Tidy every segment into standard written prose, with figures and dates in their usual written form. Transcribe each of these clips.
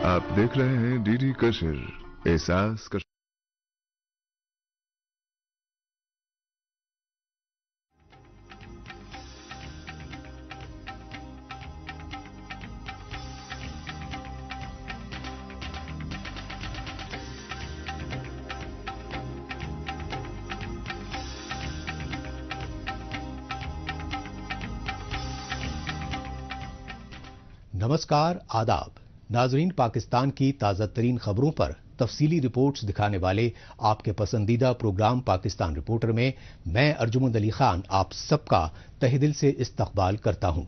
आप देख रहे हैं डीडी कशिर एहसास कशिर। नमस्कार, आदाब नाजरीन। पाकिस्तान की ताज़ा तरीन खबरों पर तफसीली रिपोर्ट्स दिखाने वाले आपके पसंदीदा प्रोग्राम पाकिस्तान रिपोर्टर में मैं अर्जुमंद अली खान आप सबका तहे दिल से इस्तकबाल करता हूं।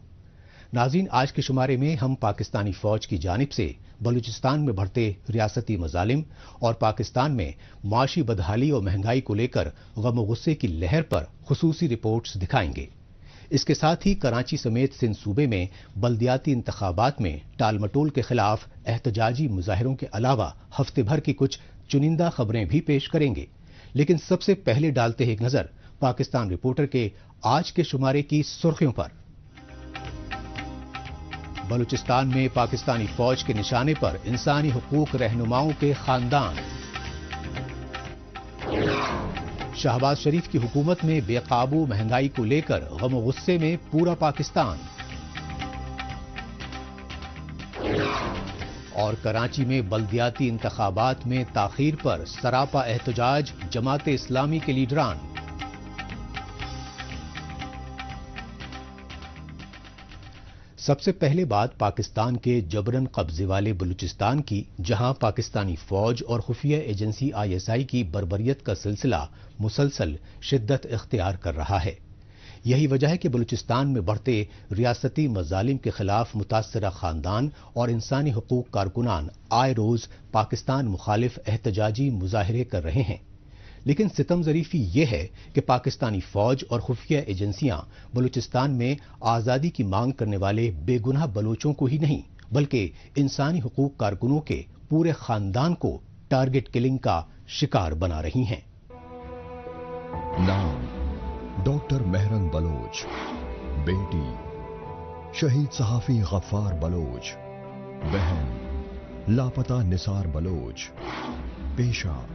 नाजरीन, आज के शुमारे में हम पाकिस्तानी फौज की जानिब से बलूचिस्तान में बढ़ते रियासती मजालिम और पाकिस्तान में माशी बदहाली और महंगाई को लेकर गम गुस्से की लहर पर खुसूसी रिपोर्ट्स दिखाएंगे। इसके साथ ही कराची समेत सिंध सूबे में बल्दियाती इंतखाबात में टाल मटोल के खिलाफ एहतजाजी मुजाहिरों के अलावा हफ्ते भर की कुछ चुनिंदा खबरें भी पेश करेंगे। लेकिन सबसे पहले डालते हैं एक नजर पाकिस्तान रिपोर्टर के आज के शुमारे की सुर्खियों पर। बलूचिस्तान में पाकिस्तानी फौज के निशाने पर इंसानी हुकूक रहनुमाओं के खानदान। शहबाज शरीफ की हुकूमत में बेकाबू महंगाई को लेकर गम गुस्से में पूरा पाकिस्तान। और कराची में बल्दियाती इंतखाबात में ताखीर पर सरापा एहतजाज जमात इस्लामी के लीडरान। सबसे पहले बात पाकिस्तान के जबरन कब्जे वाले बलूचिस्तान की, जहां पाकिस्तानी फौज और खुफिया एजेंसी ISI की बर्बरियत का सिलसिला मुसलसल शिद्दत इख्तियार कर रहा है। यही वजह है कि बलूचिस्तान में बढ़ते रियासती मजालिम के खिलाफ मुतासरा खानदान और इंसानी हुकूक कारकुनान आए रोज पाकिस्तान मुखालिफ एहतजाजी मुजाहिरे कर रहे हैं। लेकिन सितम ज़रीफी ये है कि पाकिस्तानी फौज और खुफिया एजेंसियां बलूचिस्तान में आज़ादी की मांग करने वाले बेगुनाह बलोचों को ही नहीं बल्कि इंसानी हुकूक कारकुनों के पूरे खानदान को टारगेट किलिंग का शिकार बना रही हैं। नाम डॉक्टर मेहरंग बलोच, बेटी शहीद सहाफी गफ्फार बलोच, बहन लापता निसार बलोच, पेशा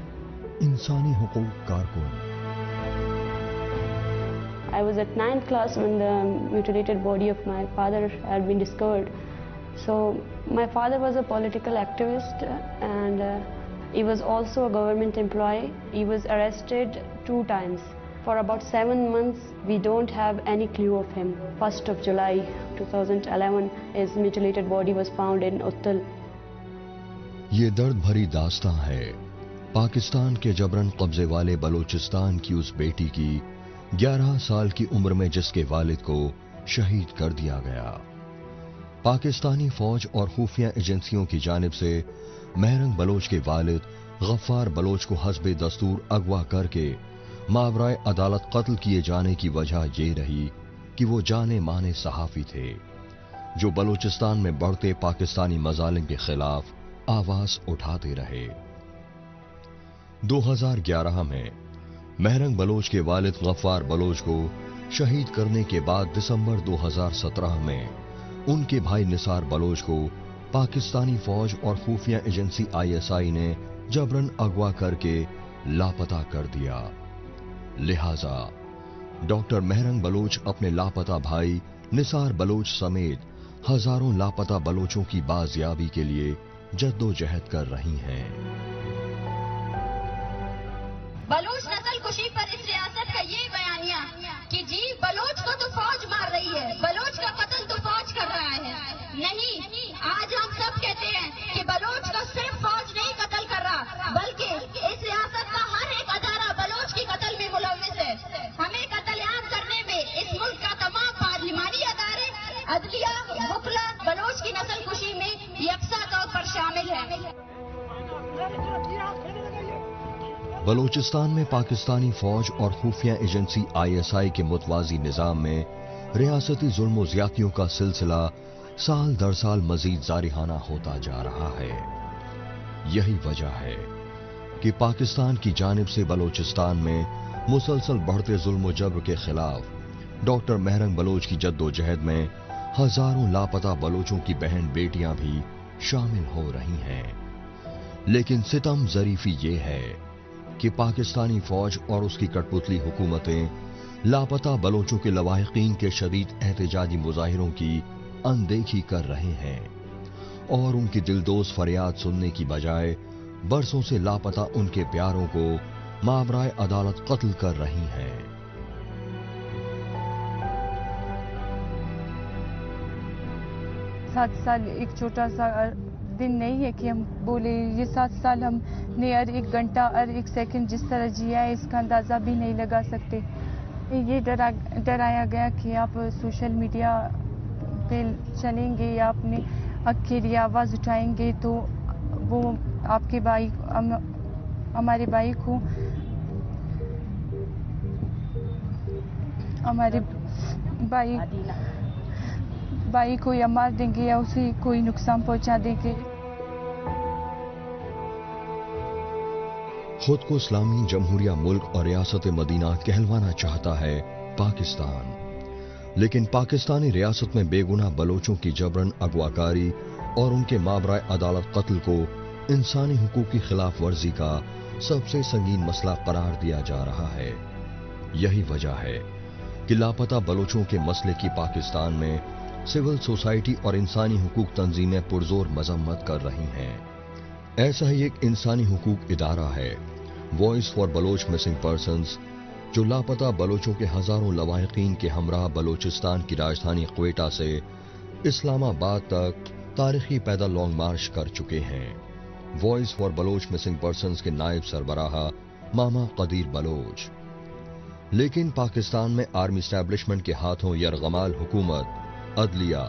इंसानी हुकूक कारकुन। I was at 9th class when the mutilated body of my father had been discovered. So my father was a political activist and he was also a government employee. He was arrested 2 times. For about 7 months we don't have any clue of him. 1st of July 2011 his mutilated body was found in Uttal. ये दर्द भरी दास्तां है पाकिस्तान के जबरन कब्जे वाले बलूचिस्तान की उस बेटी की 11 साल की उम्र में जिसके वालिद को शहीद कर दिया गया। पाकिस्तानी फौज और खुफिया एजेंसियों की जानिब से मेहरंग बलोच के वालिद गफ्फार बलोच को हस्बे दस्तूर अगवा करके मावराए अदालत कत्ल किए जाने की वजह ये रही कि वो जाने माने सहाफी थे जो बलूचिस्तान में बढ़ते पाकिस्तानी मजालिम के खिलाफ आवाज उठाते रहे। 2011 में मेहरंग बलोच के वालिद गफ्फार बलोच को शहीद करने के बाद दिसंबर 2017 में उनके भाई निसार बलोच को पाकिस्तानी फौज और खुफिया एजेंसी ISI ने जबरन अगवा करके लापता कर दिया। लिहाजा डॉक्टर मेहरंग बलोच अपने लापता भाई निसार बलोच समेत हजारों लापता बलोचों की बाजियाबी के लिए जद्दोजहद कर रही हैं। बलूच नस्ल कुशी पर इस रियासत का ये बयानिया कि जी बलूच को तो फौज मार रही है, बलूच का कत्ल तो फौज कर रहा है। नहीं, आज हम सब कहते हैं कि बलूच को सिर्फ फौज नहीं कत्ल कर रहा बल्कि इस रियासत का हर एक अदारा बलूच की कत्ल में मुलव्विस है। हमें कत्लेआम करने में इस मुल्क का तमाम पार्लिमानी अदारे, अदलिया, वकला बलूच की नस्ल कुशी में यकसा तौर पर शामिल है। बलूचिस्तान में पाकिस्तानी फौज और खुफिया एजेंसी ISI के मुतवाजी निजाम में रियासती जुल्म ज्यादतियों का सिलसिला साल दर साल मजीद जारिहाना होता जा रहा है। यही वजह है कि पाकिस्तान की जानिब से बलूचिस्तान में मुसलसल बढ़ते जुल्म जबर के खिलाफ डॉक्टर मेहरंग बलोच की जद्दोजहद में हजारों लापता बलोचों की बहन बेटियां भी शामिल हो रही हैं। लेकिन सितम ज़रीफ़ी ये है कि पाकिस्तानी फौज और उसकी कठपुतली हुकूमतें लापता बलोचों के लवाहिकीन के शदीद एहतजाजी मुजाहिरों की अनदेखी कर रहे हैं और उनकी दिलदोज़ फरियाद सुनने की बजाय बरसों से लापता उनके प्यारों को माबराए अदालत कत्ल कर रही हैं। सात साल एक छोटा सा दिन नहीं है कि हम बोले। ये 7 साल हमने हर एक घंटा हर एक सेकंड जिस तरह जिया है इसका अंदाज़ा भी नहीं लगा सकते। ये डराया गया कि आप सोशल मीडिया पे चलेंगे या अपने हक के लिए आवाज़ उठाएंगे तो वो आपके भाई हमारे भाई को हमारे भाई को या मार देंगे या उसे कोई नुकसान पहुंचा देंगे। खुद को इस्लामी जमहूरिया मुल्क और रियासत मदीना कहलवाना चाहता है पाकिस्तान, लेकिन पाकिस्तानी रियासत में बेगुनाह बलोचों की जबरन अगवाकारी और उनके माबराए अदालत कत्ल को इंसानी हुकूक की खिलाफ वर्जी का सबसे संगीन मसला करार दिया जा रहा है। यही वजह है कि लापता बलोचों के मसले की पाकिस्तान में सिविल सोसाइटी और इंसानी हुकूक तंजीमें पुरजोर मजम्मत कर रही हैं। ऐसा ही एक इंसानी हुकूक इदारा है voice for Baloch missing persons, जो लापता बलोचों के हजारों लवाहिकीन के हमराह बलोचिस्तान की राजधानी क्वेटा से इस्लामाबाद तक तारीखी पैदल लॉन्ग मार्च कर चुके हैं। Voice for Baloch missing persons के नायब सरबराह मामा कदीर बलोच। लेकिन पाकिस्तान में आर्मी एस्टैब्लिशमेंट के हाथों यरगमाल हुकूमत, अदलिया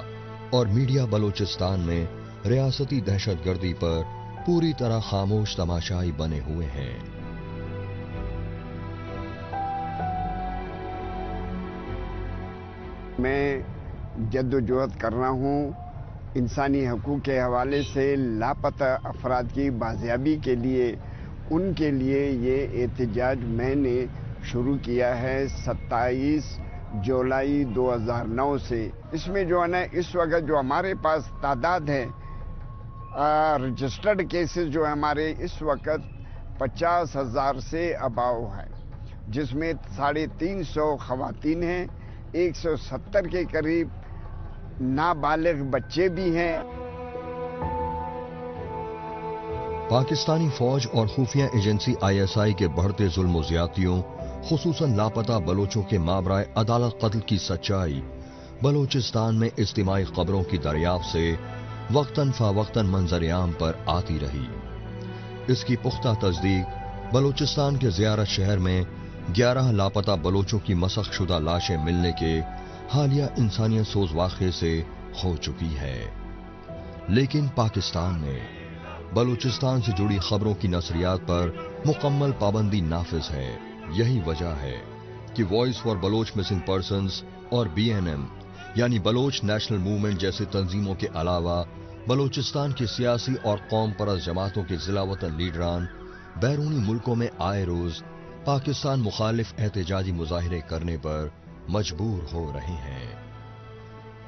और मीडिया बलोचिस्तान में रियासती दहशतगर्दी पर पूरी तरह खामोश तमाशाई बने हुए हैं। मैं जद्दोजहद कर रहा हूँ इंसानी हकूक़ के हवाले से लापता अफराद की बाजियाबी के लिए। उनके लिए ये एहतजाज मैंने शुरू किया है 27 जुलाई 2009 से। इसमें जो है ना इस वक्त जो हमारे पास तादाद है रजिस्टर्ड केसेस जो है हमारे इस वक्त 50,000 से अबाव है, जिसमें 350 खवातीन हैं, 170 के करीब नाबालिग बच्चे भी हैं। पाकिस्तानी फौज और खुफिया एजेंसी ISI के बढ़ते जुल्म और ज्यादतियों, खुसूसन लापता बलोचों के माबराए अदालत कत्ल की सच्चाई बलोचिस्तान में इज्तिमाई खबरों की दरियाफ्त से वक्तन फ़वक्तन मंजर-ए-आम पर आती रही। इसकी पुख्ता तस्दीक बलोचिस्तान के ज़ियारत शहर में 11 लापता बलोचों की मसख शुदा लाशें मिलने के हालिया इंसानियत सोज वाक़े से हो चुकी है। लेकिन पाकिस्तान में बलूचिस्तान से जुड़ी खबरों की नशरियात पर मुकम्मल पाबंदी नाफिज है। यही वजह है कि voice for Baloch missing persons और BNM यानी बलोच नेशनल मूवमेंट जैसे तंजीमों के अलावा बलोचिस्तान की सियासी और कौम परस्त जमातों के जिला वतन लीडरान बैरूनी मुल्कों में आए रोज पाकिस्तान मुखालिफ एहतजाजी मुजाहिरे करने पर मजबूर हो रहे हैं।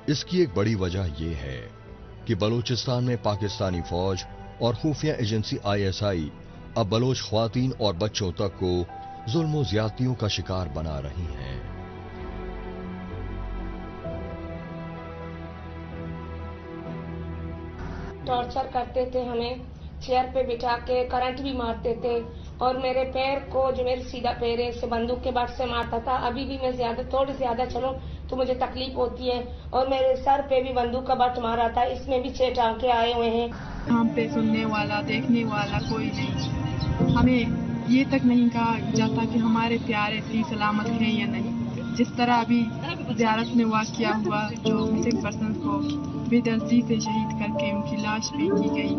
इसकी एक बड़ी वजह यह है कि बलोचिस्तान में पाकिस्तानी फौज और खुफिया एजेंसी ISI अब बलोच ख्वातीन और बच्चों तक को जुल्म और ज्यादतियों का शिकार बना रही हैं। टॉर्चर करते थे, हमें चेयर पे बिठा के करंट भी मारते थे और मेरे पैर को जो मेरे सीधा पैर है से बंदूक के बट से मारता था। अभी भी मैं थोड़ी ज्यादा चलूं तो मुझे तकलीफ होती है और मेरे सर पे भी बंदूक का बट मारा था, इसमें भी 6 टांके आए हुए हैं। हम पे सुनने वाला देखने वाला कोई नहीं। हमें ये तक नहीं कहा जाता कि हमारे प्यारे सही सलामत हैं या नहीं। जिस तरह अभी ज़ियारत में वाक़या हुआ, जो मिसिंग पर्सन को बेदर्दी से शहीद करके उनकी लाश भी की गई।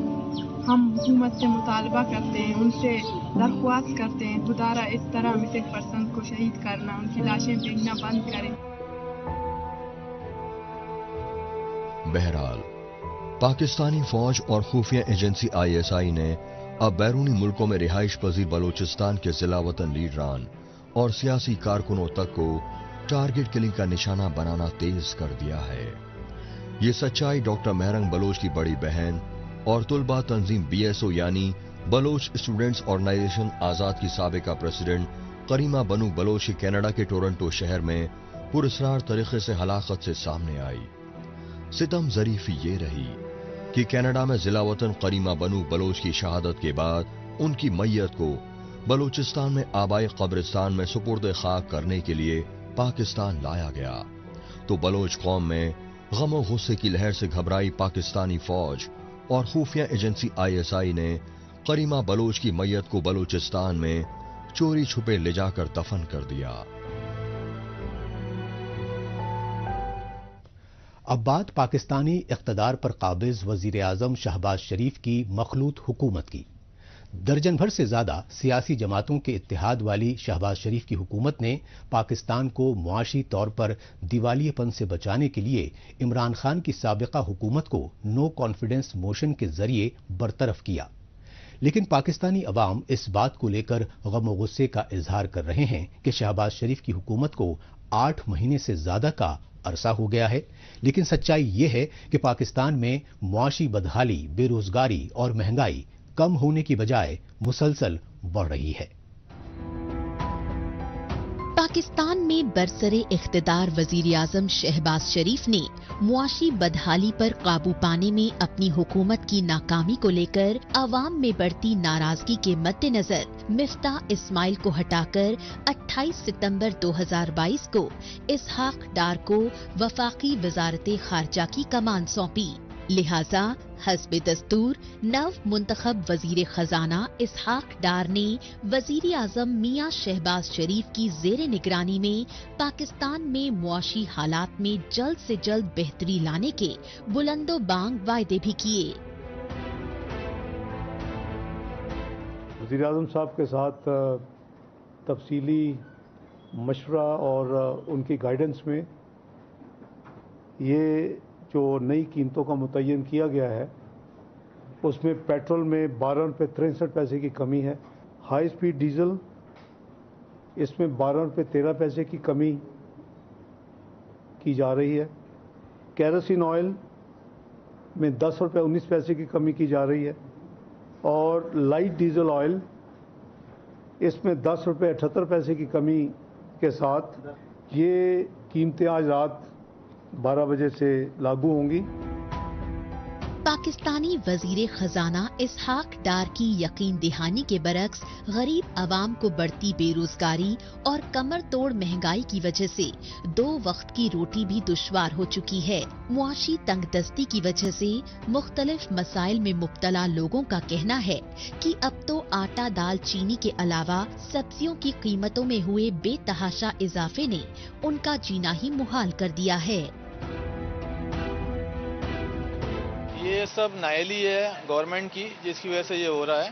हम हुकूमत से मुतालबा करते हैं, उनसे दरख्वास्त करते हैं, खुदारा इस तरह मिसिंग पर्सन को शहीद करना, उनकी लाशें फेंकना बंद करें। बहरहाल पाकिस्तानी फौज और खुफिया एजेंसी ISI ने अब बैरूनी मुल्कों में रिहाइश पजीर बलूचिस्तान के जिला वतन लीडरान और सियासी कारकुनों तक को टारगेट किलिंग का निशाना बनाना तेज कर दिया है। ये सच्चाई डॉक्टर मेहरंग बलोच की बड़ी बहन اور طلبہ تنظیم BSO یعنی بلوچ اسٹوڈنٹس آرگنائزیشن آزاد کی سابقہ پریزیڈنٹ کریمہ بنو بلوچ کینیڈا کے ٹورنٹو شہر میں پراسرار طریقے سے ہلاکت سے سامنے آئی۔ ستم ظریف یہ رہی کہ کینیڈا میں ضلع وطن کریمہ بنو بلوچ کی شہادت کے بعد ان کی میت کو بلوچستان میں آبائی قبرستان میں سپرد خاک کرنے کے لیے پاکستان لایا گیا تو بلوچ قوم میں غم و غصے کی لہر سے گھبرائی پاکستانی فوج اور خفیہ ایجنسی ISI نے کریمہ بلوچ کی میت کو بلوچستان میں چوری چھپے لے جا کر دفن کر دیا۔ اب بات پاکستانی اقتدار پر قابض وزیر اعظم شہباز شریف کی مخلوط حکومت کی۔ درجن بھر سے زیادہ سیاسی جماعتوں کے اتحاد والی شہباز شریف کی حکومت نے پاکستان کو معاشی طور پر دیوالیے پن سے بچانے کے لیے عمران خان کی سابقہ حکومت کو نو کانفیڈنس موشن کے ذریعے برطرف کیا، لیکن پاکستانی عوام اس بات کو لے کر غم و غصے کا اظہار کر رہے ہیں کہ شہباز شریف کی حکومت کو 8 مہینے سے زیادہ کا عرصہ ہو گیا ہے، لیکن سچائی یہ ہے کہ پاکستان میں معاشی بدحالی، بے روزگاری اور مہنگائی کم ہونے کی بجائے مسلسل بڑھ رہی ہے۔ پاکستان میں برسر اقتدار وزیر اعظم شہباز شریف نے معاشی بدحالی پر قابو پانے میں اپنی حکومت کی ناکامی کو لے کر عوام میں بڑھتی ناراضگی کے مد نظر مفتاح اسماعیل کو ہٹا کر 28 ستمبر 2022 کو اسحاق ڈار کو وفاقی وزارت خارجہ کی کمان سونپی۔ لہذا حسب دستور نو منتخب وزیر خزانہ اسحاق ڈار نے وزیر اعظم میاں شہباز شریف کی زیر نگرانی میں پاکستان میں معاشی حالات میں جلد سے جلد بہتری لانے کے بلند و بانگ وعدے بھی کیے۔ وزیر اعظم صاحب کے ساتھ تفصیلی مشورہ اور ان کی گائیڈنس میں یہ جو نئی قیمتوں کا متعین کیا گیا ہے اس میں پیٹرول میں 12 روپے 63 پیسے کی کمی ہے، ہائی سپیڈ ڈیزل اس میں 12 روپے 13 پیسے کی کمی کی جا رہی ہے، کیروسین آئل میں 10 روپے 19 پیسے کی کمی کی جا رہی ہے اور لائٹ ڈیزل آئل اس میں 10 روپے 78 پیسے کی کمی کے ساتھ یہ قیمتیں آج رات 12 بجے سے لاگو ہوں گی۔ پاکستانی وزیر خزانہ اسحاق ڈار کی یقین دہانی کے برعکس غریب عوام کو بڑھتی بے روزگاری اور کمر توڑ مہنگائی کی وجہ سے 2 وقت کی روٹی بھی دشوار ہو چکی ہے۔ معاشی تنگ دستی کی وجہ سے مختلف مسائل میں مبتلا لوگوں کا کہنا ہے کہ اب تو آٹا دال چینی کے علاوہ سبزیوں کی قیمتوں میں ہوئے بے تحاشا اضافے نے ان کا جینا ہی محال کر دیا ہے۔ یہ سب نااہلی ہے گورنمنٹ کی، جس کی وجہ سے یہ ہو رہا ہے۔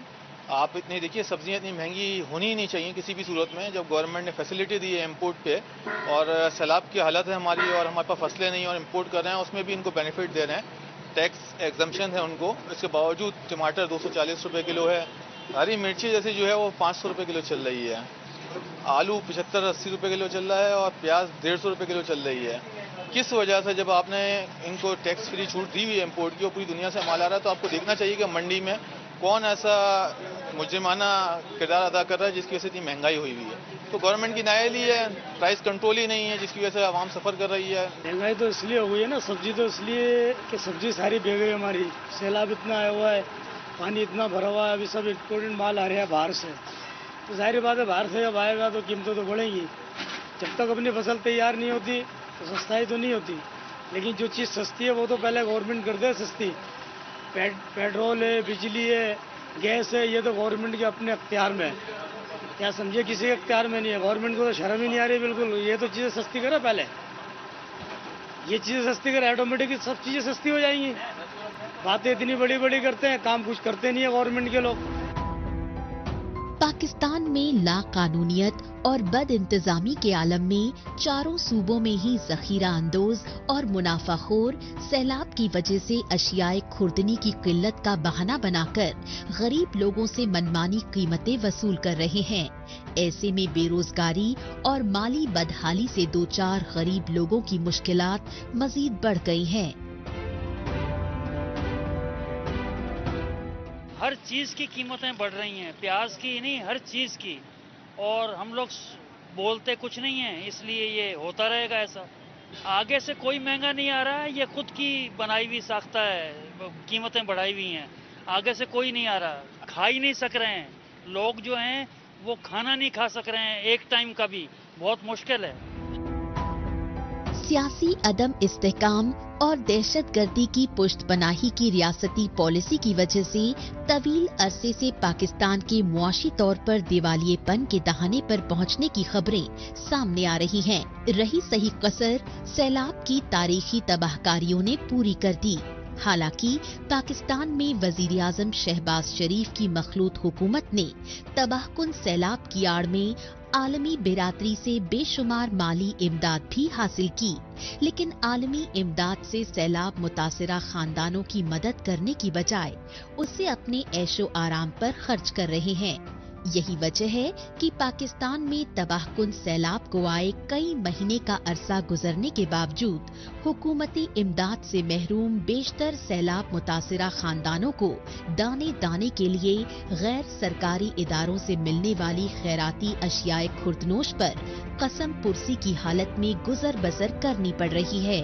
آپ اتنی دیکھیے سبزیاں اتنی مہنگی ہونی ہی نہیں چاہیے کسی بھی صورت میں، جب گورنمنٹ نے فیسلٹی دی ہے امپورٹ پہ، اور سیلاب کی حالت ہے ہماری اور ہمارے پاس فصلیں نہیں اور امپورٹ کر رہے ہیں، اس میں بھی ان کو بینیفٹ دے رہے ہیں، ٹیکس ایگزمپشن ہے ان کو۔ اس کے باوجود ٹماٹر 240 روپے کلو ہے، ہری مرچی جیسی جو ہے وہ 500 روپے کلو چل رہی ہے، آلو 75-80 روپے کلو چل رہا ہے اور پیاز 150 روپے کلو چل رہی ہے۔ کس وجہ سے؟ جب آپ نے ان کو ٹیکس فری چھوٹ دی ہوئی ہے امپورٹ کی اور پوری دنیا سے مال آ رہا ہے، تو آپ کو دیکھنا چاہیے کہ منڈی میں کون ایسا مجرمانہ کردار ادا کر رہا ہے جس کی وجہ سے اتنی مہنگائی ہوئی ہوئی ہے۔ تو گورنمنٹ کی نااہلی ہے، پرائس کنٹرول ہی نہیں ہے، جس کی وجہ سے عوام سفر کر رہی ہے۔ مہنگائی تو اس لیے ہوئی ہے نا، سبزی تو اس لیے کہ سبزی ساری بھیگ گئی ہماری، سیلاب اتنا آیا ہوا ہے، پانی اتنا بھرا ہوا ہے، ابھی سب امپورٹنٹ مال آ رہے ہیں باہر سے، تو ظاہر بات ہے باہر سے جب آئے گا تو قیمتیں تو بڑھیں گی۔ جب تک اپنی فصل تیار نہیں ہوتی تو سستائی تو نہیں ہوتی، لیکن جو چیز سستی ہے وہ تو پہلے گورنمنٹ کر دے سستی، پیٹرول ہے، بجلی ہے، گیس ہے، یہ تو گورنمنٹ کے اپنے اختیار میں ہے، کیا سمجھے کسی کے اختیار میں نہیں ہے۔ گورنمنٹ کو تو شرم ہی نہیں آ رہی بالکل، یہ تو چیزیں سستی کرے، پہلے یہ چیزیں سستی کرے، آٹومیٹک سب چیزیں سستی ہو جائیں گی۔ باتیں اتنی بڑی بڑی کرتے ہیں، کام کچھ کرتے نہیں ہے گورنمنٹ کے لوگ۔ پاکستان میں لا قانونیت اور بد انتظامی کے عالم میں چاروں صوبوں میں ہی ذخیرہ اندوز اور منافع خور سیلاب کی وجہ سے اشیاء خوردنی کی قلت کا بہانہ بنا کر غریب لوگوں سے منمانی قیمتیں وصول کر رہے ہیں۔ ایسے میں بے روزگاری اور مالی بدحالی سے دوچار غریب لوگوں کی مشکلات مزید بڑھ گئی ہیں۔ ہر چیز کی قیمتیں بڑھ رہی ہیں، پیاز کی نہیں ہر چیز کی، اور ہم لوگ بولتے کچھ نہیں ہیں، اس لیے یہ ہوتا رہے گا ایسا. آگے سے کوئی مہنگا نہیں آ رہا ہے، یہ خود کی بنائی ہوئی ساختہ ہے، قیمتیں بڑھائی ہوئی ہیں. آگے سے کوئی نہیں آ رہا، کھا ہی نہیں سک رہے ہیں لوگ جو ہیں، وہ کھانا نہیں کھا سک رہے ہیں ایک ٹائم کا بھی، بہت مشکل ہے. سیاسی عدم استحکام اور دہشت گردی کی پشت پناہی کی ریاستی پالیسی کی وجہ سے طویل عرصے سے پاکستان کے معاشی طور پر دیوالیے پن کے دہانے پر پہنچنے کی خبریں سامنے آ رہی ہیں. رہی صحیح قصر سیلاب کی تاریخی تباہ کاریوں نے پوری کر دی. حالانکہ پاکستان میں وزیر اعظم شہباز شریف کی مخلوط حکومت نے تباہ کن سیلاب کی آڑ میں عالمی برادری سے بے شمار مالی امداد بھی حاصل کی، لیکن عالمی امداد سے سیلاب متاثرہ خاندانوں کی مدد کرنے کی بجائے اسے اپنے عیش و آرام پر خرچ کر رہے ہیں. یہی وجہ ہے کہ پاکستان میں تباہ کن سیلاب کو آئے کئی مہینے کا عرصہ گزرنے کے باوجود حکومتی امداد سے محروم بیشتر سیلاب متاثرہ خاندانوں کو دانے دانے کے لیے غیر سرکاری اداروں سے ملنے والی خیراتی اشیاء خوردنوش پر قسم پرسی کی حالت میں گزر بسر کرنی پڑ رہی ہے.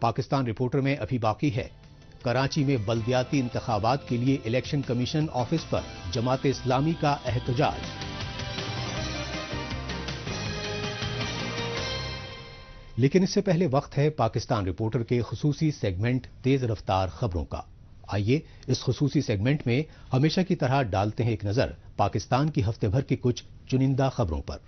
پاکستان رپورٹر میں ابھی باقی ہے. کراچی میں بلدیاتی انتخابات کے لیے الیکشن کمیشن آفس پر جماعت اسلامی کا احتجاج. لیکن اس سے پہلے وقت ہے پاکستان رپورٹر کے خصوصی سیگمنٹ تیز رفتار خبروں کا. آئیے اس خصوصی سیگمنٹ میں ہمیشہ کی طرح ڈالتے ہیں ایک نظر پاکستان کی ہفتے بھر کی کچھ چنندہ خبروں پر.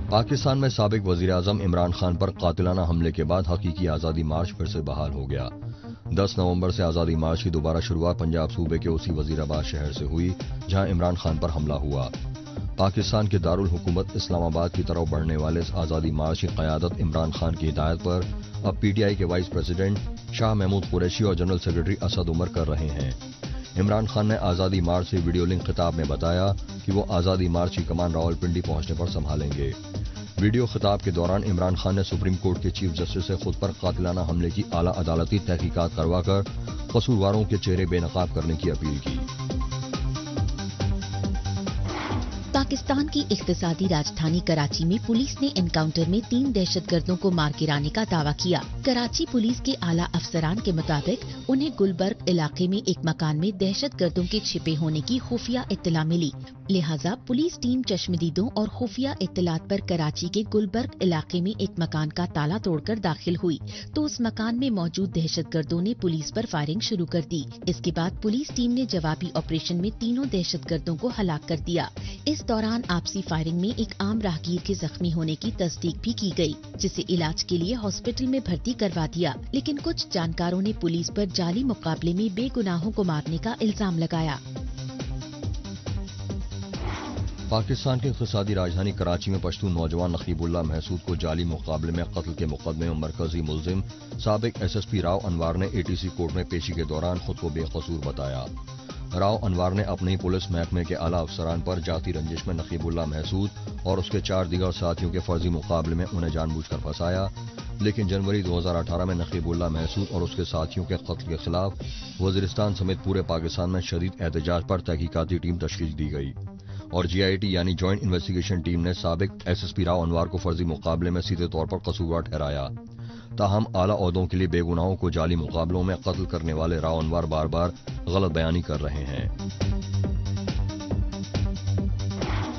پاکستان میں سابق وزیر اعظم عمران خان پر قاتلانہ حملے کے بعد حقیقی آزادی مارچ پھر سے بحال ہو گیا. 10 نومبر سے آزادی مارچ کی دوبارہ شروعات پنجاب صوبے کے اسی وزیر آباد شہر سے ہوئی جہاں عمران خان پر حملہ ہوا. پاکستان کے دارالحکومت اسلام آباد کی طرف بڑھنے والے اس آزادی مارچ کی قیادت عمران خان کی ہدایت پر اب پی ٹی آئی کے وائس پریزیڈنٹ شاہ محمود قریشی اور جنرل سیکرٹری اسد عمر کر رہے ہیں. عمران خان نے آزادی مارچ سے ویڈیو لنک خطاب میں بتایا کہ وہ آزادی مارچ کی کمان راولپنڈی پہنچنے پر سنبھالیں گے. ویڈیو خطاب کے دوران عمران خان نے سپریم کورٹ کے چیف جسٹس سے خود پر قاتلانہ حملے کی اعلیٰ عدالتی تحقیقات کروا کر قصورواروں کے چہرے بے نقاب کرنے کی اپیل کی. پاکستان کی اقتصادی راجدھانی کراچی میں پولیس نے انکاؤنٹر میں 3 دہشت گردوں کو مار گرانے کا دعویٰ کیا. کراچی پولیس کے اعلیٰ افسران کے مطابق انہیں گلبرگ علاقے میں ایک مکان میں دہشت گردوں کے چھپے ہونے کی خفیہ اطلاع ملی. لہٰذا پولیس ٹیم چشمدیدوں اور خفیہ اطلاعات پر کراچی کے گلبرگ علاقے میں ایک مکان کا تالا توڑ کر داخل ہوئی تو اس مکان میں موجود دہشت گردوں نے پولیس پر فائرنگ شروع کر دی. اس کے بعد پولیس ٹیم نے جوابی آپریشن میں تینوں دہشت گردوں کو ہلاک کر دیا. اس دوران آپسی فائرنگ میں ایک عام راہگیر کے زخمی ہونے کی تصدیق بھی کی گئی جسے علاج کے لیے ہاسپٹل میں بھرتی کروا دیا. لیکن کچھ جانکاروں نے پولیس پر جعلی مقابلے میں بے گناہوں کو مارنے کا الزام لگایا. پاکستان کی اقتصادی راجدھانی کراچی میں پشتون نوجوان نقیب اللہ محسود کو جعلی مقابلے میں قتل کے مقدمے میں مرکزی ملزم سابق ایس ایس پی راؤ انوار نے اے ٹی سی کورٹ میں پیشی کے دوران خود کو بے قصور بتایا. راؤ انوار نے اپنے ہی پولیس محکمے کے اعلیٰ افسران پر جاتی رنجش میں نقیب اللہ محسود اور اس کے 4 دیگر ساتھیوں کے فرضی مقابلے میں انہیں جان بوجھ کر پھنسایا. لیکن جنوری 2018 میں نقیب اللہ محسود اور اس کے ساتھیوں کے قتل کے خلاف وزیرستان سمیت پورے پاکستان میں شدید احتجاج پر تحقیقاتی ٹیم تشکیل دی گئی اور جی آئی ٹی یعنی جوائنٹ انویسٹیگیشن ٹیم نے سابق ایس ایس پی راؤ انوار کو فرضی مقابلے میں سیدھے طور پر قصوروار ٹھہرایا. تاہم اعلیٰ عہدوں کے لیے بے گناہوں کو جعلی مقابلوں میں قتل کرنے والے راؤ انوار بار بار غلط بیانی کر رہے ہیں.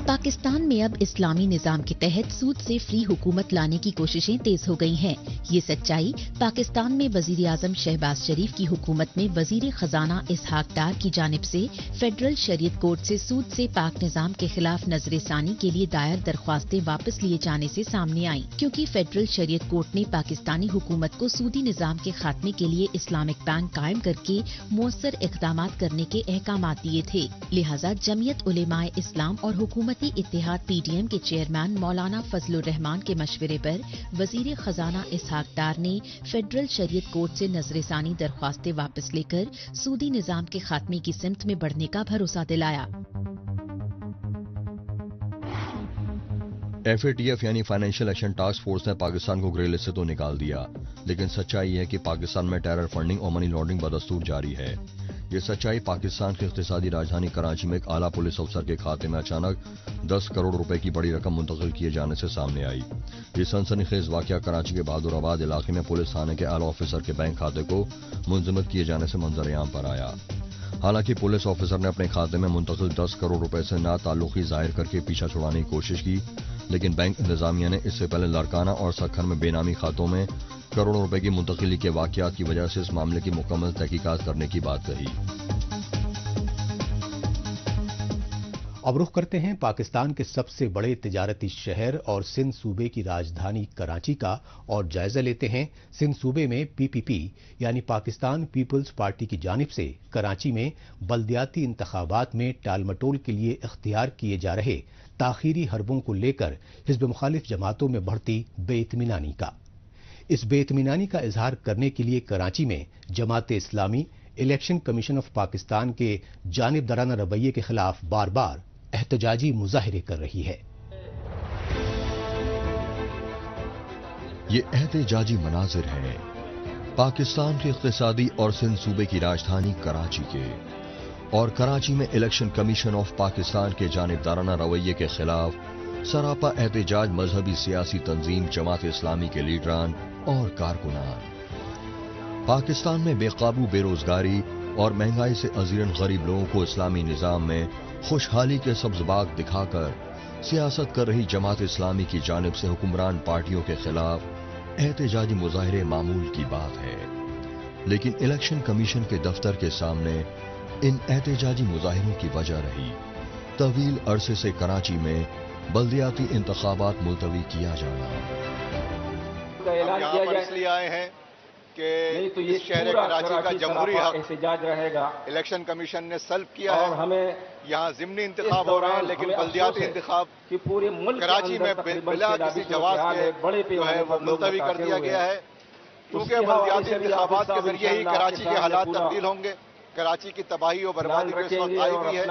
پاکستان میں اب اسلامی نظام کے تحت سود سے فری حکومت لانے کی کوششیں تیز ہو گئی ہیں. یہ سچائی پاکستان میں وزیر اعظم شہباز شریف کی حکومت میں وزیر خزانہ اسحاق ڈار کی جانب سے فیڈرل شریعت کورٹ سے سود سے پاک نظام کے خلاف نظر ثانی کے لیے دائر درخواستیں واپس لیے جانے سے سامنے آئیں کیونکہ فیڈرل شریعت کورٹ نے پاکستانی حکومت کو سودی نظام کے خاتمے کے لیے اسلامک بینک قائم کر کے مؤثر اقدامات کرنے کے احکامات دیے تھے. لہٰذا جمعیت علماء اسلام اور حکومتی اتحاد پی ڈی ایم کے چیئرمین مولانا فضل الرحمان کے مشورے پر وزیر خزانہ اسحاق ڈار نے فیڈرل شریعت کورٹ سے نظر ثانی درخواستیں واپس لے کر سودی نظام کے خاتمے کی سمت میں بڑھنے کا بھروسہ دلایا. FATF यानी फाइनेंशियल एक्शन टास्क फोर्स ने पाकिस्तान को ग्रे लिस्ट से तो निकाल दिया, लेकिन सच्चाई है कि पाकिस्तान में टेरर फंडिंग और मनी लॉन्ड्रिंग बदस्तूर जारी है। ये सच्चाई पाकिस्तान की इक़्तिसादी राजधानी कराची में एक आला पुलिस अफसर के खाते में अचानक 10 करोड़ रुपए की बड़ी रकम मुंतकिल किए जाने से सामने आई। ये सनसनीखेज वाकया कराची के बहादुराबाद इलाके में पुलिस थाने के आला ऑफिसर के बैंक खाते को मुंजमद किए जाने से मंजर-ए-आम पर आया। हालांकि पुलिस ऑफिसर ने अपने खाते में मुंतकिल 10 करोड़ रुपए से नाताल्लुकी जाहिर करके पीछा छुड़ाने की कोशिश की, लेकिन बैंक इंतजामिया ने इससे पहले लड़काना और सखन में बेनामी खातों में करोड़ों रुपए की मुंतकिली के वाकयात की वजह से इस मामले की मुकम्मल तहकीकात करने की बात कही। अब रुख करते हैं पाकिस्तान के सबसे बड़े तिजारती शहर और सिंध सूबे की राजधानी कराची का और जायजा लेते हैं सिंध सूबे में PPP यानी पाकिस्तान पीपल्स पार्टी की जानिब से कराची में बल्दियाती इंतखाबात में टालमटोल के लिए इख्तियार किए जा रहे ताखीरी हरबों को लेकर हिज़्ब मुखालिफ जमातों में बढ़ती बेइत्मीनानी का। इस बेइत्मीनानी का इजहार करने के लिए कराची में Jamaat Islami election commission of Pakistan के जानिबदाराना रवैये के खिलाफ बार बार एहतजाजी मुजाहिरे कर रही है। ये एहतजाजी मनाजिर हैं पाकिस्तान के इक़्तिसादी और सिंध सूबे की राजधानी कराची के, और कराची में इलेक्शन कमीशन ऑफ पाकिस्तान के जानिबदाराना रवैये के खिलाफ सरापा एहतजाज मजहबी सियासी तंजीम जमात इस्लामी के लीडरान और कारकुनान। पाकिस्तान में बेकाबू बेरोजगारी और महंगाई से अजीरन गरीब लोगों को इस्लामी निजाम में खुशहाली के सब्ज बाग दिखाकर सियासत कर रही जमात इस्लामी की जानिब से हुक्मरान पार्टियों के खिलाफ एहतजाजी मुजाहिरे मामूल की बात है, लेकिन इलेक्शन कमीशन के दफ्तर के सामने इन एहतजाजी मुजाहिरों की वजह रही तवील अरसे से कराची में बल्दियाती इंतखाबात मुलतवी किया जाना। यहाँ पर इसलिए आए हैं कि तो ये शहर कराची का जमहूरी हक एहतजाज रहेगा। इलेक्शन कमीशन ने सल्ब किया है, हमें यहाँ ज़िमनी इंतखाब हो रहे हैं, लेकिन बल्दियाती इंतखाब की पूरे मुल्क कराची में बिला किसी जवाब के जो है वो मुलतवी कर दिया गया है, क्योंकि बल्दियाती इंतखाबात के जरिए ही कराची के हालात तब्दील होंगे। कराची की तबाही और बर्बादी के इस वक्त आई हुई है,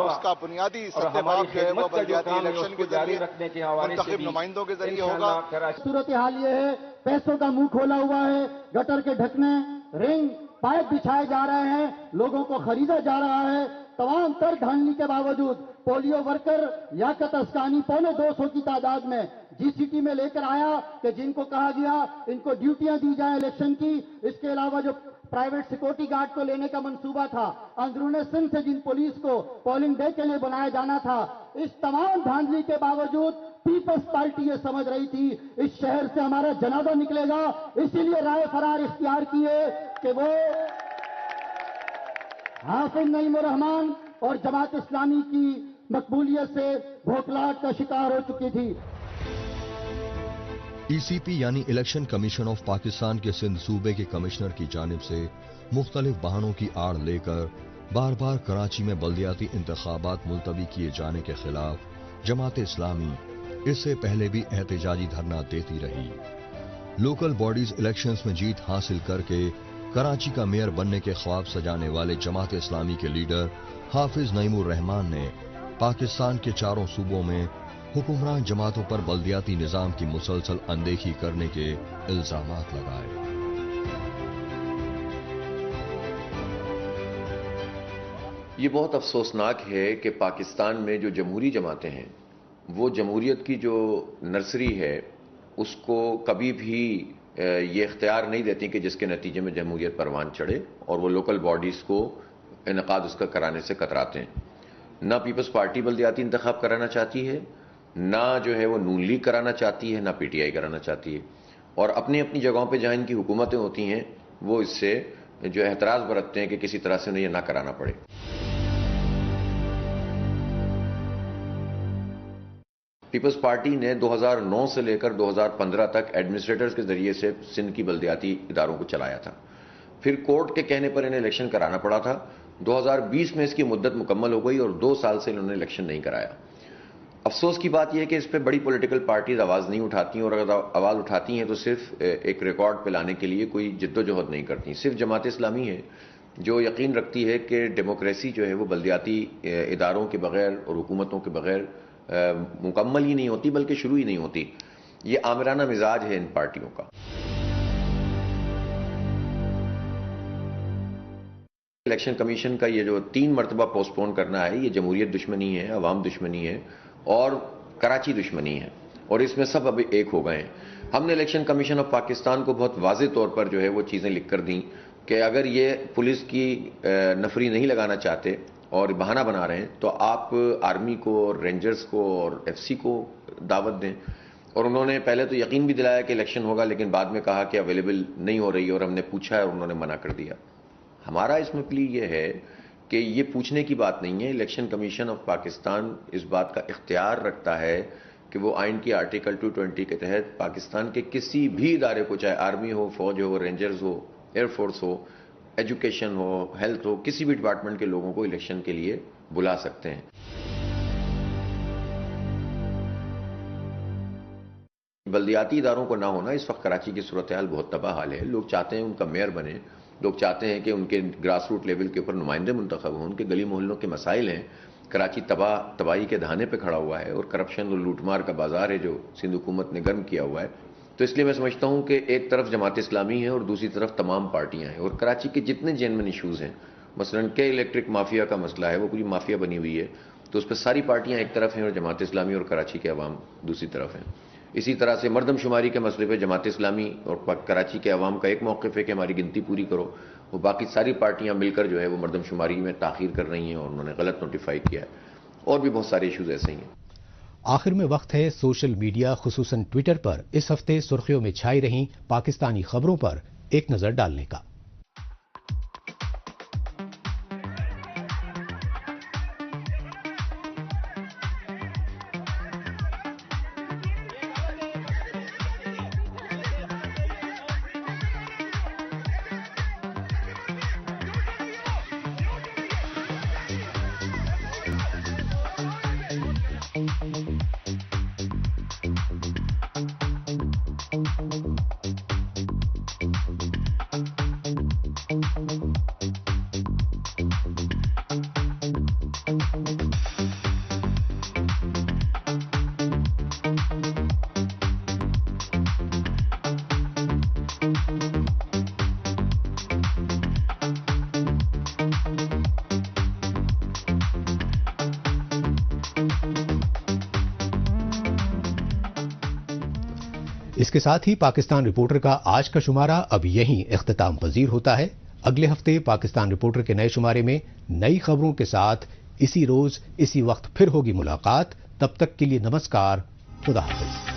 उसका बुनियादी सद्देबाब जो है वो बल्दियाती इलेक्शन के जरिए मुंतखब नुमाइंदों के जरिए होगा। सूरत हाल ये है, पैसों का मुंह खोला हुआ है, गटर के ढकने, रिंग, पाइप बिछाए जा रहे हैं, लोगों को खरीदा जा रहा है। तमाम तर धांधली के बावजूद पोलियो वर्कर याकत अस्कानी 250 की तादाद में GCT में लेकर आया कि जिनको कहा गया इनको ड्यूटियां दी जाए इलेक्शन की। इसके अलावा जो प्राइवेट सिक्योरिटी गार्ड को लेने का मंसूबा था, अंदरूनी सिंध से जिन पुलिस को पोलिंग डे के लिए बनाया जाना था, इस तमाम धांधली के बावजूद पीपल्स पार्टी ये समझ रही थी इस शहर से हमारा जनाजा निकलेगा, इसीलिए राय फरार इख्तियार किए कि वो हाफिज नईमुर रहमान और जमात इस्लामी की मकबूलियत से भोखलाहट का शिकार हो चुकी थी। ECP यानी इलेक्शन कमीशन ऑफ पाकिस्तान के सिंध सूबे के कमिश्नर की जानिब से मुख्तलिफ बहानों की आड़ लेकर बार बार कराची में बल्दियाती इंतखाबात मुलतवी किए जाने के खिलाफ जमात इस्लामी इससे पहले भी एहतजाजी धरना देती रही। लोकल बॉडीज इलेक्शंस में जीत हासिल करके कराची का मेयर बनने के ख्वाब सजाने वाले जमात इस्लामी के लीडर हाफिज नईमुर रहमान ने पाकिस्तान के चारों सूबों में हुक्मरान जमातों पर बल्दियाती निजाम की मुसलसल अनदेखी करने के इल्जामात लगाए। ये बहुत अफसोसनाक है कि पाकिस्तान में जो जमहूरी जमातें हैं वो जमहूरियत की जो नर्सरी है उसको कभी भी ये इख्तियार नहीं देती कि जिसके नतीजे में जमहूरियत परवान चढ़े, और वो लोकल बॉडीज़ को इनकाद उसका कराने से कतराते हैं। ना पीपल्स पार्टी बल्दियाती इंतखाब कराना चाहती है, ना जो है वो नून लीग कराना चाहती है, ना PTI कराना चाहती है, और अपनी अपनी जगहों पे जहाँ इनकी हुकूमतें होती हैं वो इससे जो एतराज़ बरतते हैं कि किसी तरह से उन्हें ये ना कराना पड़े। पीपल्स पार्टी ने 2009 से लेकर 2015 तक एडमिनिस्ट्रेटर्स के जरिए से सिंध की बल्दियाती इदारों को चलाया था। फिर कोर्ट के कहने पर इन्हें इलेक्शन कराना पड़ा था। 2020 में इसकी मुद्दत मुकम्मल हो गई और 2 साल से इन्होंने इलेक्शन नहीं कराया। अफसोस की बात यह है कि इस पर बड़ी पॉलिटिकल पार्टीज आवाज़ नहीं उठाती, और अगर आवाज़ उठाती हैं तो सिर्फ एक रिकॉर्ड पे लाने के लिए कोई जिद्दोजहद नहीं करती। सिर्फ जमात इस्लामी है जो यकीन रखती है कि डेमोक्रेसी जो है वो बल्दियाती इदारों के बगैर और हुकूमतों के बगैर مکمل ہی نہیں ہوتی بلکہ شروع ہی نہیں ہوتی. یہ آمرانہ مزاج ہے ان پارٹیوں کا. الیکشن کمیشن کا یہ جو 3 مرتبہ پوسٹ پون کرنا ہے، یہ جمہوریت دشمنی ہے، عوام دشمنی ہے اور کراچی دشمنی ہے، اور اس میں سب اب ایک ہو گئے ہیں. ہم نے الیکشن کمیشن آف پاکستان کو بہت واضح طور پر جو ہے وہ چیزیں لکھ کر دیں کہ اگر یہ پولیس کی نفری نہیں لگانا چاہتے اور بہانہ بنا رہے ہیں تو آپ آرمی کو اور رینجرز کو اور ایف سی کو دعوت دیں. اور انہوں نے پہلے تو یقین بھی دلایا کہ الیکشن ہوگا، لیکن بعد میں کہا کہ اویلیبل نہیں ہو رہی ہے، اور ہم نے پوچھا ہے اور انہوں نے منع کر دیا. ہمارا اس میں پلی یہ ہے کہ یہ پوچھنے کی بات نہیں ہے. الیکشن کمیشن آف پاکستان اس بات کا اختیار رکھتا ہے کہ وہ آئین کی آرٹیکل 220 کے تحت پاکستان کے کسی بھی ادارے کو، چاہے آرمی ہو، فوج ہو، رینجرز ہو، ایئر فورس ہو، ایجوکیشن ہو، ہیلتھ ہو، کسی بھی ڈپارٹمنٹ کے لوگوں کو الیکشن کے لیے بلا سکتے ہیں. بلدیاتی اداروں کو نہ ہونا، اس وقت کراچی کی صورتحال بہت تباہ حال ہے. لوگ چاہتے ہیں ان کا میئر بنے، لوگ چاہتے ہیں کہ ان کے گراس روٹ لیول کے اوپر نمائندے منتخب ہوں. ان کے گلی محلوں کے مسائل ہیں. کراچی تباہی کے دہانے پہ کھڑا ہوا ہے، اور کرپشن اور لوٹ مار کا بازار ہے جو سندھ حکومت نے گرم کیا ہوا ہے. تو اس لیے میں سمجھتا ہوں کہ ایک طرف جماعت اسلامی ہے اور دوسری طرف تمام پارٹیاں ہیں. اور کراچی کے جتنے جینوئن ایشوز ہیں، مثلا کہ الیکٹرک مافیا کا مسئلہ ہے، وہ پوری مافیا بنی ہوئی ہے، تو اس پہ ساری پارٹیاں ایک طرف ہیں اور جماعت اسلامی اور کراچی کے عوام دوسری طرف ہیں. اسی طرح سے مردم شماری کے مسئلے پہ جماعت اسلامی اور کراچی کے عوام کا ایک موقف ہے کہ ہماری گنتی پوری کرو. وہ باقی ساری پارٹیاں مل کر جو ہے وہ مردم شماری میں تاخیر کر رہی ہیں اور انہوں نے غلط نوٹیفائی کیا ہے. اور بھی بہت سارے ایشوز ایسے ہی ہیں. آخر میں وقت ہے سوشل میڈیا خصوصاً ٹویٹر پر اس ہفتے سرخیوں میں چھائی رہیں پاکستانی خبروں پر ایک نظر ڈالنے کا. اس کے ساتھ ہی پاکستان رپورٹر کا آج کا شمارہ اب یہیں اختتام پذیر ہوتا ہے. اگلے ہفتے پاکستان رپورٹر کے نئے شمارے میں نئی خبروں کے ساتھ اسی روز اسی وقت پھر ہوگی ملاقات. تب تک کے لیے نمسکار، خدا حافظ.